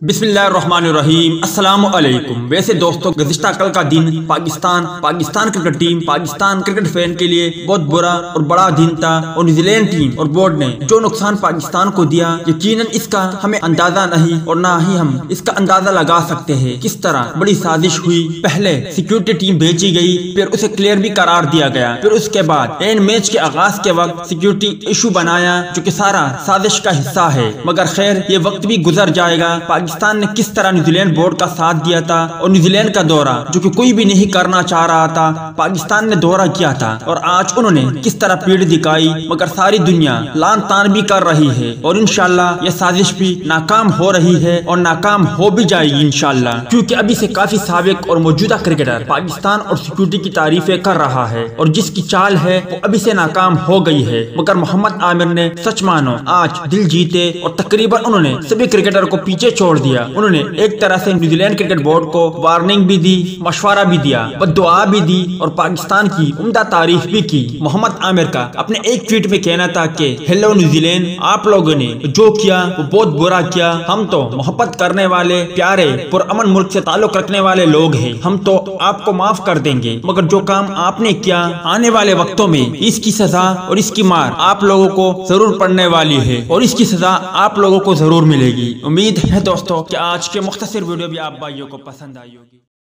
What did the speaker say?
बिस्मिल्लाहिर्रहमानिर्रहीम अस्सलाम वालेकुम। वैसे दोस्तों, गुज़िश्ता कल का दिन Pakistan cricket team, Pakistan cricket fan के लिए बहुत बुरा और बड़ा दिन था। और न्यूजीलैंड टीम और बोर्ड ने जो नुकसान पाकिस्तान को दिया, यकीनन इसका हमें अंदाजा नहीं और ना ही हम इसका अंदाजा लगा सकते हैं। किस तरह बड़ी साजिश हुई, पहले सिक्योरिटी टीम भेजी गई, फिर उसे क्लियर भी करार दिया गया, फिर उसके बाद एंड मैच के आगाज के वक्त सिक्योरिटी इशू बनाया, जो कि सारा साजिश का हिस्सा है। मगर खैर, ये वक्त भी गुजर जाएगा। पाकिस्तान ने किस तरह न्यूजीलैंड बोर्ड का साथ दिया था और न्यूजीलैंड का दौरा, जो कि कोई भी नहीं करना चाह रहा था, पाकिस्तान ने दौरा किया था। और आज उन्होंने किस तरह पीठ दिखाई, मगर सारी दुनिया लान तान भी कर रही है और इंशाल्लाह ये साजिश भी नाकाम हो रही है और नाकाम हो भी जाएगी इंशाल्लाह, क्योंकि अभी से काफी साबिक और मौजूदा क्रिकेटर पाकिस्तान और सिक्योरिटी की तारीफें कर रहा है और जिसकी चाल है वो अभी से नाकाम हो गई है। मगर मोहम्मद आमिर ने सच मानो आज दिल जीते और तकरीबन उन्होंने सभी क्रिकेटर को पीछे छोड़ दिया। उन्होंने एक तरह से न्यूजीलैंड क्रिकेट बोर्ड को वार्निंग भी दी, मशवरा भी दिया, बद्दुआ भी दी और पाकिस्तान की उम्दा तारीफ भी की। मोहम्मद आमिर का अपने एक ट्वीट में कहना था कि हेलो न्यूजीलैंड, आप लोगों ने जो किया वो बहुत बुरा किया। हम तो मोहब्बत करने वाले, प्यारे, पुरअमन मुल्क से ताल्लुक रखने वाले लोग हैं। हम तो आपको माफ कर देंगे, मगर जो काम आपने किया, आने वाले वक्तों में इसकी सजा और इसकी मार आप लोगों को जरूर पड़ने वाली है और इसकी सजा आप लोगों को जरूर मिलेगी। उम्मीद है दोस्तों कि आज के मुख्तसर वीडियो भी आप भाइयों को पसंद आई होगी।